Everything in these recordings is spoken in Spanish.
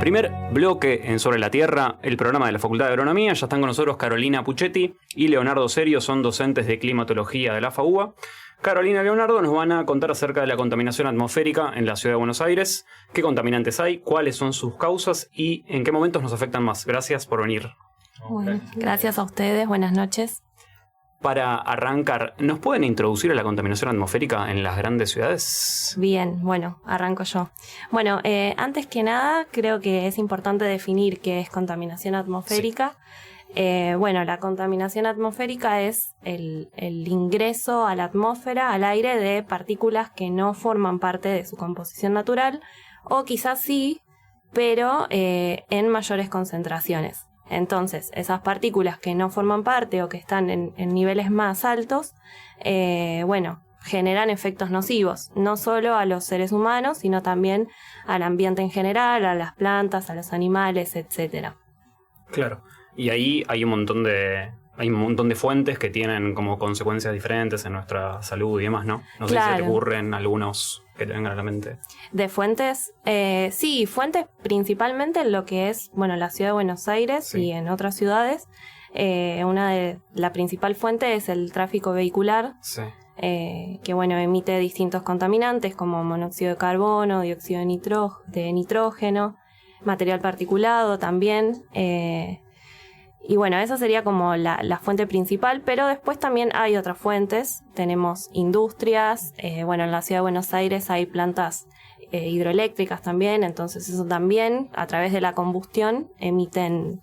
Primer bloque en Sobre la Tierra, el programa de la Facultad de Agronomía. Ya están con nosotros Carolina Puchetti y Leonardo Serio, son docentes de climatología de la FAUBA. Carolina y Leonardo nos van a contar acerca de la contaminación atmosférica en la ciudad de Buenos Aires, qué contaminantes hay, cuáles son sus causas y en qué momentos nos afectan más. Gracias por venir. Bueno, gracias a ustedes, buenas noches. Para arrancar, ¿nos pueden introducir a la contaminación atmosférica en las grandes ciudades? Bien, bueno, arranco yo. Bueno, antes que nada, creo que es importante definir qué es contaminación atmosférica. Sí. Bueno, la contaminación atmosférica es el ingreso a la atmósfera, al aire, de partículas que no forman parte de su composición natural, o quizás sí, pero en mayores concentraciones. Entonces, esas partículas que no forman parte o que están en niveles más altos, generan efectos nocivos, no solo a los seres humanos, sino también al ambiente en general, a las plantas, a los animales, etc. Claro, y ahí hay un montón de fuentes que tienen como consecuencias diferentes en nuestra salud y demás, ¿no? No sé si se te ocurren algunos que te vengan a la mente. De fuentes, sí, fuentes principalmente en lo que es, la ciudad de Buenos Aires, sí, y en otras ciudades. La principal fuente es el tráfico vehicular, sí, que emite distintos contaminantes como monóxido de carbono, dióxido de nitrógeno, material particulado también. Y esa sería como la fuente principal, pero después también hay otras fuentes. Tenemos industrias, en la ciudad de Buenos Aires hay plantas hidroeléctricas también, entonces eso también, a través de la combustión, emiten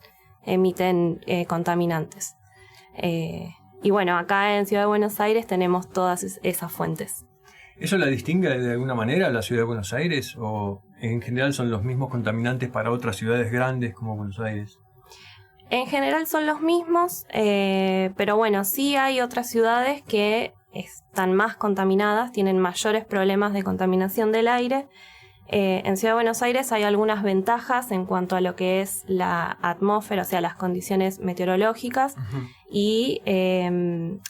contaminantes. Acá en Ciudad de Buenos Aires tenemos todas esas fuentes. ¿Eso la distingue de alguna manera la Ciudad de Buenos Aires o en general son los mismos contaminantes para otras ciudades grandes como Buenos Aires? En general son los mismos, pero sí hay otras ciudades que están más contaminadas, tienen mayores problemas de contaminación del aire. En Ciudad de Buenos Aires hay algunas ventajas en cuanto a lo que es la atmósfera, o sea, las condiciones meteorológicas, uh-huh, y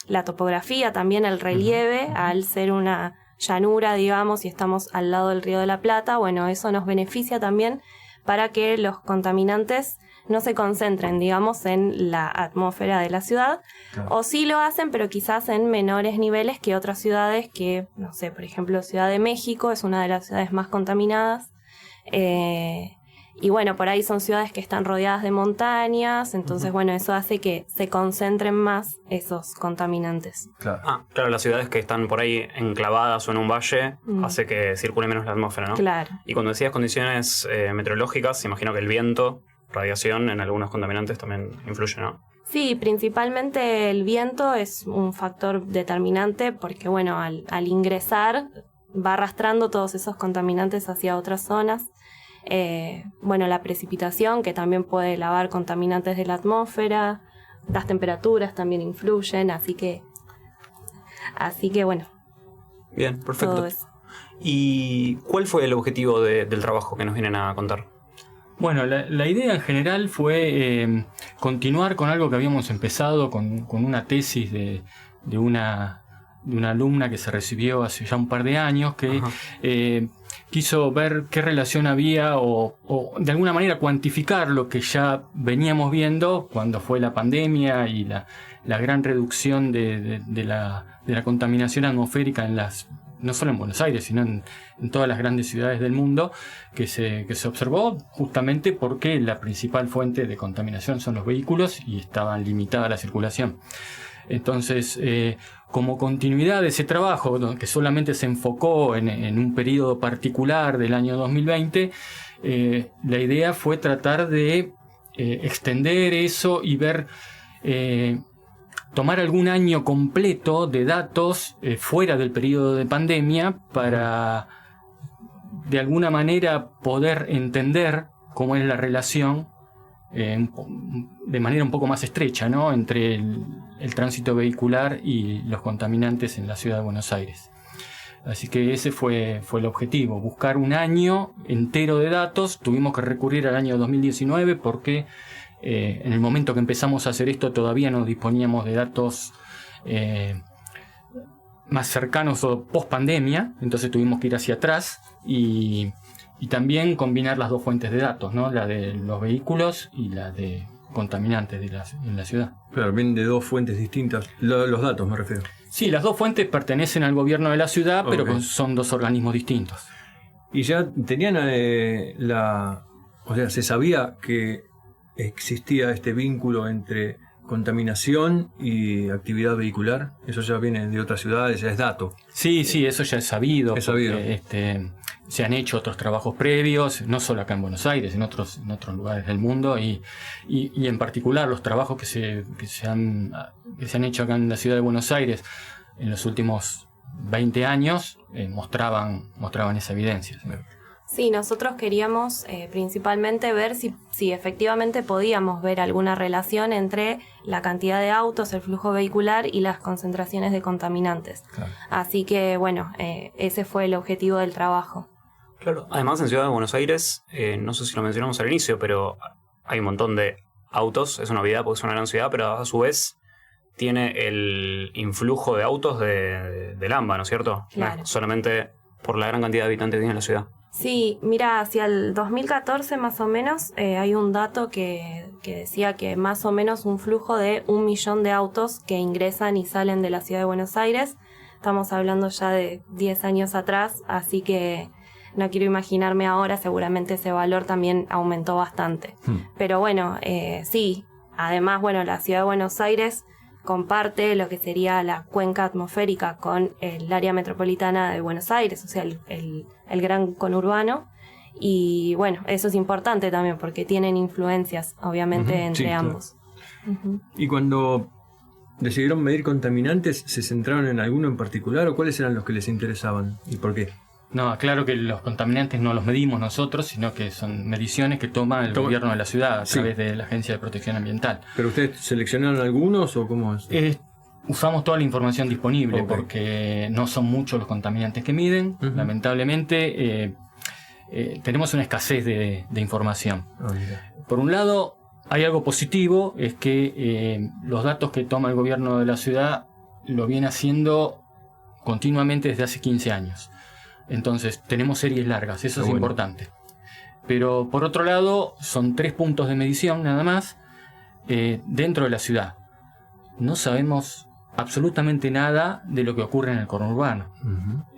la topografía, también el relieve, uh-huh, al ser una llanura, digamos, y estamos al lado del Río de la Plata, eso nos beneficia también para que los contaminantes no se concentren, digamos, en la atmósfera de la ciudad. Claro. O sí lo hacen, pero quizás en menores niveles que otras ciudades que, no sé, por ejemplo, Ciudad de México es una de las ciudades más contaminadas. Por ahí son ciudades que están rodeadas de montañas, entonces, uh-huh, eso hace que se concentren más esos contaminantes. Claro. Claro, las ciudades que están por ahí enclavadas o en un valle, hace que circule menos la atmósfera, ¿no? Claro. Y cuando decías condiciones meteorológicas, imagino que el viento, radiación en algunos contaminantes también influye, ¿no? Sí, principalmente el viento es un factor determinante porque, al ingresar va arrastrando todos esos contaminantes hacia otras zonas. La precipitación, que también puede lavar contaminantes de la atmósfera, las temperaturas también influyen, así que Bien, perfecto. Todo eso. ¿Y cuál fue el objetivo del trabajo que nos vienen a contar? Bueno, la idea en general fue continuar con algo que habíamos empezado con una tesis de una alumna que se recibió hace ya un par de años, que quiso ver qué relación había o de alguna manera cuantificar lo que ya veníamos viendo cuando fue la pandemia y la gran reducción de la contaminación atmosférica no solo en Buenos Aires, sino en todas las grandes ciudades del mundo, que se observó justamente porque la principal fuente de contaminación son los vehículos y estaba limitada la circulación. Entonces, como continuidad de ese trabajo, que solamente se enfocó en un periodo particular del año 2020, la idea fue tratar de extender eso y ver... tomar algún año completo de datos fuera del periodo de pandemia para de alguna manera poder entender cómo es la relación de manera un poco más estrecha, ¿no?, entre el tránsito vehicular y los contaminantes en la ciudad de Buenos Aires. Así que ese fue el objetivo, buscar un año entero de datos. Tuvimos que recurrir al año 2019 porque en el momento que empezamos a hacer esto todavía no disponíamos de datos más cercanos o post pandemia, entonces tuvimos que ir hacia atrás y Y también combinar las dos fuentes de datos, ¿no? La de los vehículos y la de contaminantes en la ciudad. Claro, vienen de dos fuentes distintas. Los datos me refiero. Sí, las dos fuentes pertenecen al gobierno de la ciudad, pero son dos organismos distintos. Y ya tenían o sea, se sabía que existía este vínculo entre contaminación y actividad vehicular. Eso ya viene de otras ciudades, ya es dato. Sí, eso ya es sabido. Es sabido. Porque, se han hecho otros trabajos previos, no solo acá en Buenos Aires, en otros lugares del mundo, y en particular los trabajos que se han hecho acá en la ciudad de Buenos Aires en los últimos 20 años mostraban esa evidencia. ¿Sí? Sí, nosotros queríamos principalmente ver si efectivamente podíamos ver alguna relación entre la cantidad de autos, el flujo vehicular y las concentraciones de contaminantes. Claro. Así que, bueno, ese fue el objetivo del trabajo. Claro. Además, en Ciudad de Buenos Aires, no sé si lo mencionamos al inicio, pero hay un montón de autos. Es una novedad porque es una gran ciudad, pero a su vez tiene el influjo de autos del AMBA, ¿no es cierto? Claro. No es solamente por la gran cantidad de habitantes que tiene la ciudad. Sí, mira, hacia el 2014 más o menos hay un dato que decía que más o menos un flujo de 1 millón de autos que ingresan y salen de la ciudad de Buenos Aires. Estamos hablando ya de 10 años atrás, así que no quiero imaginarme ahora, seguramente ese valor también aumentó bastante. Pero bueno, sí, además, bueno, la ciudad de Buenos Aires comparte lo que sería la cuenca atmosférica con el área metropolitana de Buenos Aires, o sea, el gran conurbano. Y bueno, eso es importante también porque tienen influencias, obviamente, entre ambos. Claro. Y cuando decidieron medir contaminantes, ¿se centraron en alguno en particular o cuáles eran los que les interesaban y por qué? No, claro que los contaminantes no los medimos nosotros, sino que son mediciones que toma el gobierno de la ciudad a través de la Agencia de Protección Ambiental. ¿Pero ustedes seleccionaron algunos o cómo es? Usamos toda la información disponible porque no son muchos los contaminantes que miden. Lamentablemente tenemos una escasez de información. Por un lado, hay algo positivo, es que los datos que toma el gobierno de la ciudad lo viene haciendo continuamente desde hace 15 años. Entonces, tenemos series largas, eso es importante. Pero, por otro lado, son 3 puntos de medición nada más dentro de la ciudad. No sabemos absolutamente nada de lo que ocurre en el conurbano,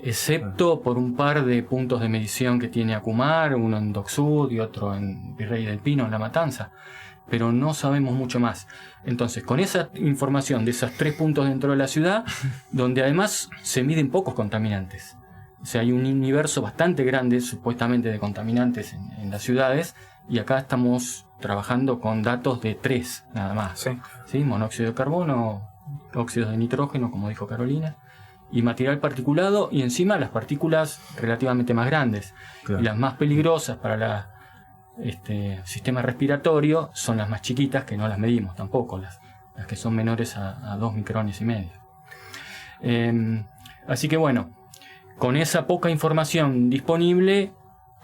excepto por un par de puntos de medición que tiene Acumar, uno en Dock Sud y otro en Virrey del Pino, en La Matanza. Pero no sabemos mucho más. Entonces, con esa información de esos 3 puntos dentro de la ciudad, donde además se miden pocos contaminantes. O sea, hay un universo bastante grande, supuestamente, de contaminantes en las ciudades, y acá estamos trabajando con datos de 3 nada más. ¿Sí? Monóxido de carbono, óxidos de nitrógeno, como dijo Carolina, y material particulado, y encima las partículas relativamente más grandes. Claro. Y las más peligrosas para sistema respiratorio son las más chiquitas, que no las medimos tampoco, las que son menores a 2 micrones y medio. Así que bueno, con esa poca información disponible,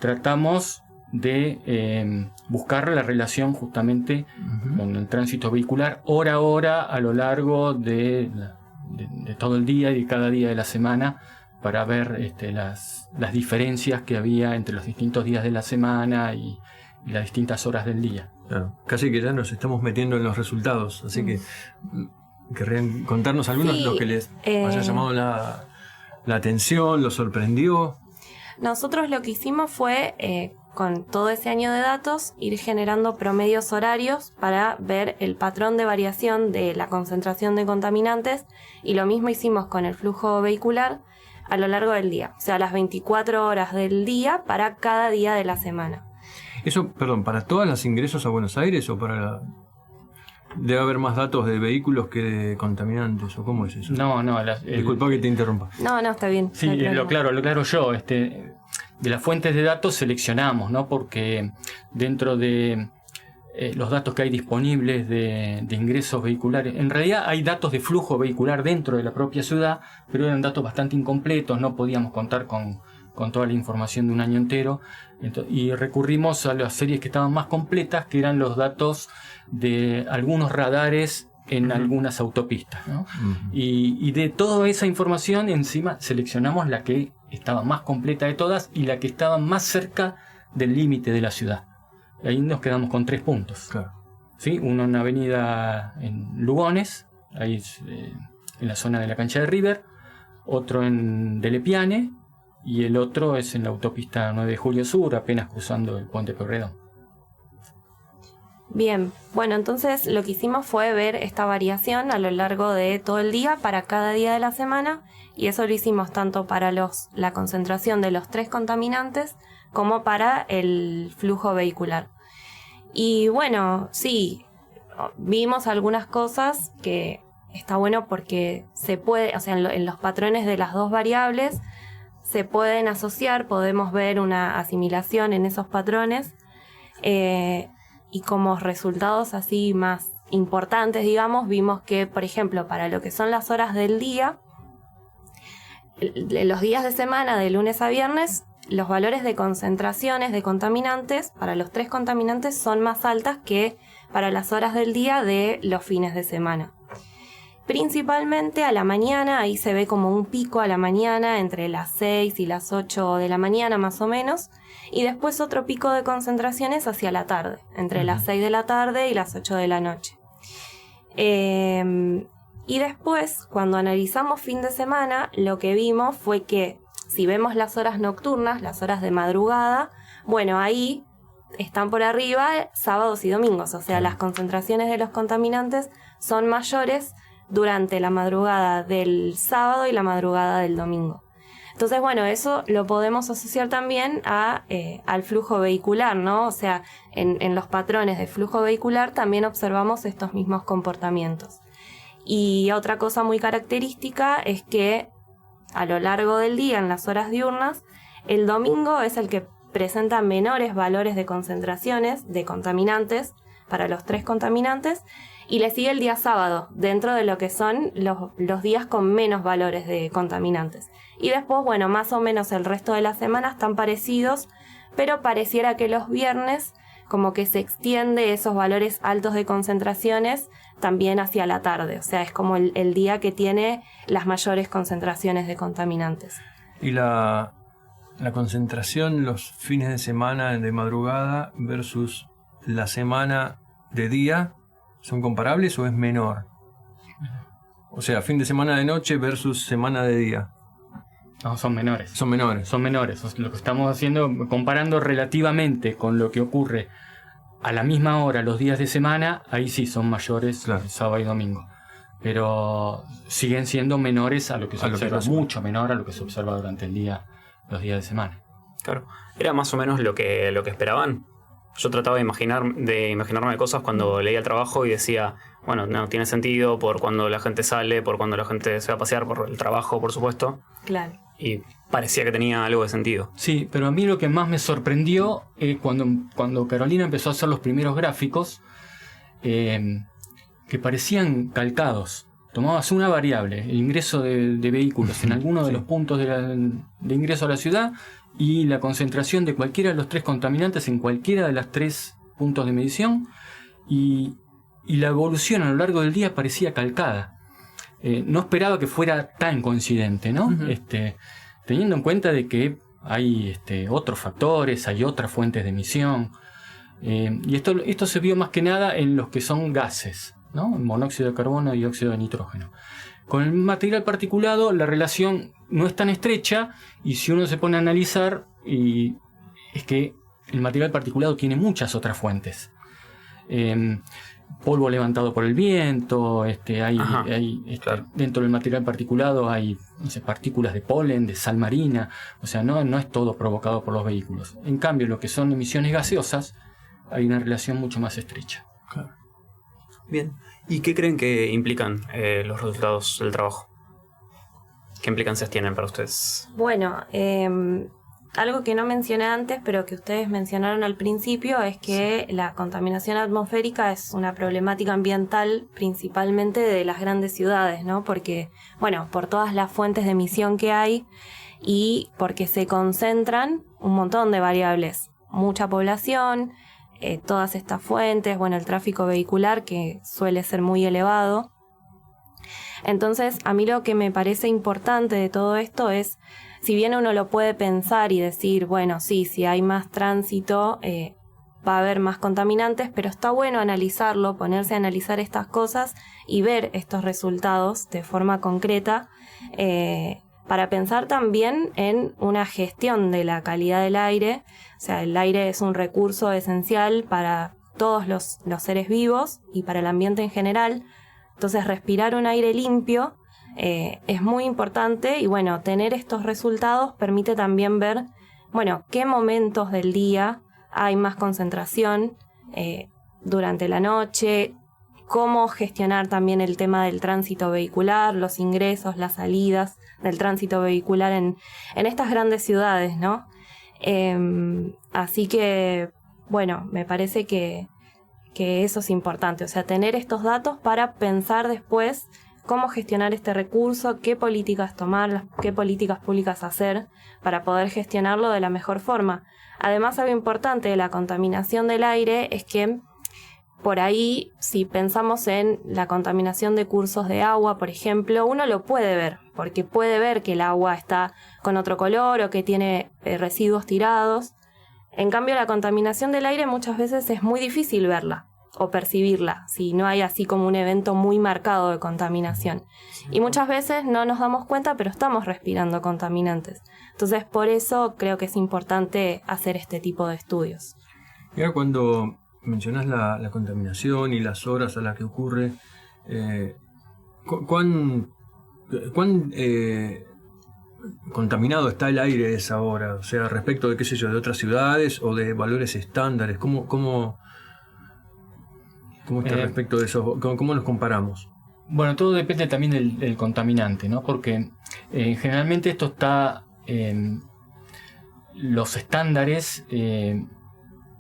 tratamos de buscar la relación justamente con el tránsito vehicular hora a hora a lo largo de todo el día y de cada día de la semana, para ver las diferencias que había entre los distintos días de la semana y las distintas horas del día. Claro, casi que ya nos estamos metiendo en los resultados, así que querrían contarnos algunos de los que les haya llamado la atención, los sorprendió. Nosotros lo que hicimos fue, con todo ese año de datos, ir generando promedios horarios para ver el patrón de variación de la concentración de contaminantes, y lo mismo hicimos con el flujo vehicular a lo largo del día, o sea, las 24 horas del día para cada día de la semana. Eso, perdón, ¿para todos los ingresos a Buenos Aires o para debe haber más datos de vehículos que de contaminantes, o cómo es eso? No. Disculpa que te interrumpa. No, está bien. Sí, lo claro yo. De las fuentes de datos seleccionamos, ¿no? Porque dentro de los datos que hay disponibles de ingresos vehiculares, en realidad hay datos de flujo vehicular dentro de la propia ciudad, pero eran datos bastante incompletos, no podíamos contar con toda la información de un año entero, y recurrimos a las series que estaban más completas, que eran los datos de algunos radares en algunas autopistas, ¿no? Y de toda esa información encima seleccionamos la que estaba más completa de todas y la que estaba más cerca del límite de la ciudad. Y ahí nos quedamos con 3 puntos. Claro. ¿Sí? Uno en una avenida en Lugones, ahí en la zona de la cancha de River, otro en Delepiane y el otro es en la autopista 9 de Julio Sur, apenas cruzando el puente Pueyrredón. Bien, bueno, entonces lo que hicimos fue ver esta variación a lo largo de todo el día para cada día de la semana, y eso lo hicimos tanto para la concentración de los 3 contaminantes como para el flujo vehicular. Y bueno, sí, vimos algunas cosas que está bueno porque se puede, o sea, en los patrones de las 2 variables se pueden asociar, podemos ver una asimilación en esos patrones, y como resultados así más importantes, digamos, vimos que, por ejemplo, para lo que son las horas del día, los días de semana, de lunes a viernes, los valores de concentraciones de contaminantes para los 3 contaminantes son más altas que para las horas del día de los fines de semana. Principalmente a la mañana, ahí se ve como un pico a la mañana entre las 6 y las 8 de la mañana más o menos, y después otro pico de concentraciones hacia la tarde, entre las 6 de la tarde y las 8 de la noche. Y después, cuando analizamos fin de semana, lo que vimos fue que si vemos las horas nocturnas, las horas de madrugada, bueno, ahí están por arriba sábados y domingos, o sea, las concentraciones de los contaminantes son mayores durante la madrugada del sábado y la madrugada del domingo. Entonces, bueno, eso lo podemos asociar también al flujo vehicular, ¿no? O sea, en los patrones de flujo vehicular también observamos estos mismos comportamientos. Y otra cosa muy característica es que a lo largo del día, en las horas diurnas, el domingo es el que presenta menores valores de concentraciones de contaminantes para los 3 contaminantes, y le sigue el día sábado, dentro de lo que son los días con menos valores de contaminantes. Y después, bueno, más o menos el resto de la semana están parecidos, pero pareciera que los viernes como que se extiende esos valores altos de concentraciones también hacia la tarde. O sea, es como el día que tiene las mayores concentraciones de contaminantes. Y la concentración los fines de semana de madrugada versus la semana de día, ¿son comparables o es menor? O sea, fin de semana de noche versus semana de día. No, son menores. Son menores. Son menores. Lo que estamos haciendo, comparando relativamente con lo que ocurre a la misma hora los días de semana, ahí sí son mayores, claro, sábado y domingo. Pero siguen siendo menores a lo que se observa, mucho menor a lo que se observa durante el día, los días de semana. Claro. Era más o menos lo que esperaban. Yo trataba de imaginarme cosas cuando leía el trabajo y decía, bueno, no tiene sentido por cuando la gente sale, por cuando la gente se va a pasear, por el trabajo, por supuesto. Claro. Y parecía que tenía algo de sentido. Sí, pero a mí lo que más me sorprendió es cuando Carolina empezó a hacer los primeros gráficos, que parecían calcados. Tomabas una variable, el ingreso de vehículos en alguno de los puntos de ingreso a la ciudad, y la concentración de cualquiera de los 3 contaminantes en cualquiera de las 3 puntos de medición, y la evolución a lo largo del día parecía calcada. No esperaba que fuera tan coincidente, ¿no? Teniendo en cuenta de que hay otros factores, hay otras fuentes de emisión, y esto se vio más que nada en los que son gases, ¿no? Monóxido de carbono y dióxido de nitrógeno. Con el material particulado la relación no es tan estrecha, y si uno se pone a analizar, es que el material particulado tiene muchas otras fuentes. Polvo levantado por el viento, claro. Dentro del material particulado hay partículas de polen, de sal marina, o sea, no es todo provocado por los vehículos. En cambio, lo que son emisiones gaseosas, hay una relación mucho más estrecha. Claro. Bien. ¿Y qué creen que implican los resultados del trabajo? ¿Qué implicancias tienen para ustedes? Bueno, algo que no mencioné antes, pero que ustedes mencionaron al principio, es que la contaminación atmosférica es una problemática ambiental principalmente de las grandes ciudades, ¿no? Porque, bueno, por todas las fuentes de emisión que hay y porque se concentran un montón de variables. Mucha población, todas estas fuentes, bueno, el tráfico vehicular que suele ser muy elevado. Entonces, a mí lo que me parece importante de todo esto es si bien uno lo puede pensar y decir, bueno, sí, si hay más tránsito, va a haber más contaminantes, pero está bueno analizarlo, ponerse a analizar estas cosas y ver estos resultados de forma concreta, para pensar también en una gestión de la calidad del aire. O sea, el aire es un recurso esencial para todos los seres vivos y para el ambiente en general. Entonces, respirar un aire limpio es muy importante y, bueno, tener estos resultados permite también ver, bueno, qué momentos del día hay más concentración durante la noche, cómo gestionar también el tema del tránsito vehicular, los ingresos, las salidas del tránsito vehicular en estas grandes ciudades, ¿no? Así que, bueno, me parece que eso es importante, o sea, tener estos datos para pensar después cómo gestionar este recurso, qué políticas tomar, qué políticas públicas hacer para poder gestionarlo de la mejor forma. Además, algo importante de la contaminación del aire es que por ahí, si pensamos en la contaminación de cursos de agua, por ejemplo, uno lo puede ver, porque puede ver que el agua está con otro color o que tiene residuos tirados. En cambio, la contaminación del aire muchas veces es muy difícil verla o percibirla, si no hay así como un evento muy marcado de contaminación. Y muchas veces no nos damos cuenta, pero estamos respirando contaminantes. Entonces, por eso creo que es importante hacer este tipo de estudios. Y ahora cuando mencionás la contaminación y las horas a las que ocurre, ¿cuán contaminado está el aire a esa hora? O sea, respecto de, qué sé yo, de otras ciudades o de valores estándares. ¿Cómo está respecto de eso? ¿Cómo nos comparamos? Bueno, todo depende también del contaminante, ¿no? Porque generalmente esto está en los estándares.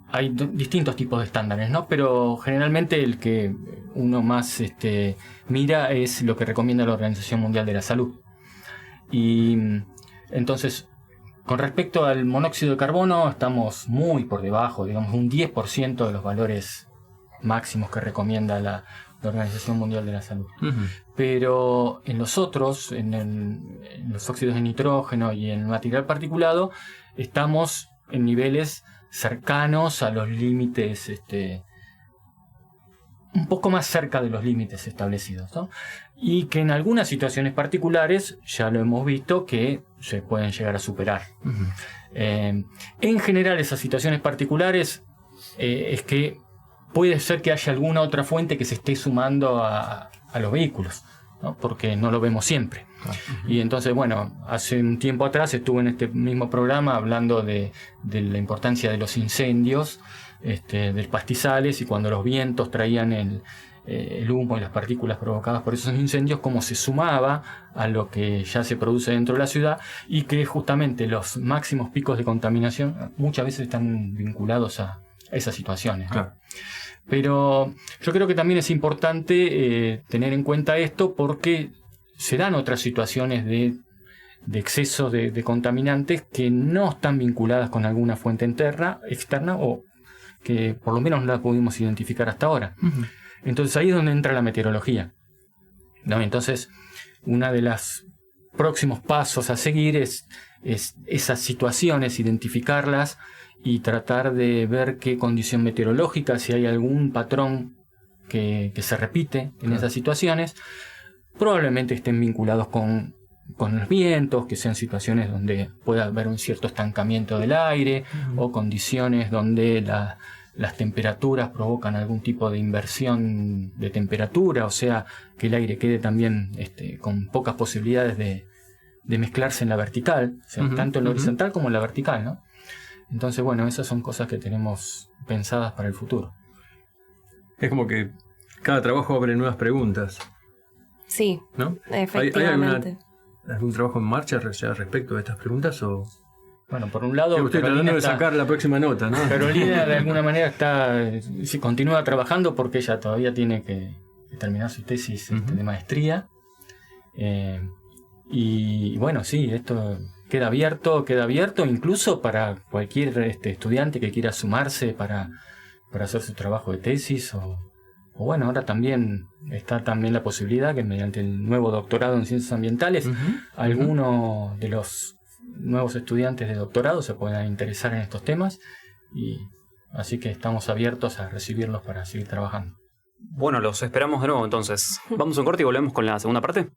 Hay distintos tipos de estándares, ¿no? Pero generalmente el que uno más mira es lo que recomienda la Organización Mundial de la Salud. Y entonces, con respecto al monóxido de carbono, estamos muy por debajo, digamos un 10% de los valores máximos que recomienda la Organización Mundial de la Salud. Uh-huh. Pero en los otros, en los óxidos de nitrógeno y en el material particulado, estamos en niveles cercanos a los límites, un poco más cerca de los límites establecidos, ¿no? Y que en algunas situaciones particulares, ya lo hemos visto, que se pueden llegar a superar. Uh-huh. En general, esas situaciones particulares es que puede ser que haya alguna otra fuente que se esté sumando a los vehículos, ¿no? Porque no lo vemos siempre. Uh-huh. Y entonces, bueno, hace un tiempo atrás estuve en este mismo programa hablando de la importancia de los incendios, de pastizales, y cuando los vientos traían el humo y las partículas provocadas por esos incendios, cómo se sumaba a lo que ya se produce dentro de la ciudad, y que justamente los máximos picos de contaminación muchas veces están vinculados a esas situaciones, ¿no? Claro. Pero yo creo que también es importante tener en cuenta esto, porque se dan otras situaciones de exceso de contaminantes que no están vinculadas con alguna fuente externa, o que por lo menos no la pudimos identificar hasta ahora. Uh-huh. Entonces ahí es donde entra la meteorología, ¿no? Entonces, uno de los próximos pasos a seguir es esas situaciones, identificarlas y tratar de ver qué condición meteorológica, si hay algún patrón que se repite en esas situaciones. Probablemente estén vinculados con los vientos, que sean situaciones donde pueda haber un cierto estancamiento del aire, uh-huh, o condiciones donde las temperaturas provocan algún tipo de inversión de temperatura, o sea, que el aire quede también con pocas posibilidades de mezclarse en la vertical, o sea, uh-huh, tanto en la horizontal, uh-huh, como en la vertical, ¿no? Entonces, bueno, esas son cosas que tenemos pensadas para el futuro. Es como que cada trabajo abre nuevas preguntas. Sí, ¿no? Efectivamente. ¿Hay algún trabajo en marcha respecto de estas preguntas? O... Bueno, por un lado, estoy tratando de sacar la próxima nota, ¿no? Carolina de alguna manera continúa trabajando, porque ella todavía tiene que terminar su tesis, uh-huh, de maestría. Y bueno, sí, esto queda abierto incluso para cualquier estudiante que quiera sumarse para hacer su trabajo de tesis, o bueno, ahora también está la posibilidad que mediante el nuevo doctorado en ciencias ambientales, uh-huh, alguno de los nuevos estudiantes de doctorado se puedan interesar en estos temas, y así que estamos abiertos a recibirlos para seguir trabajando. Bueno, los esperamos de nuevo entonces. Vamos a un corte y volvemos con la segunda parte.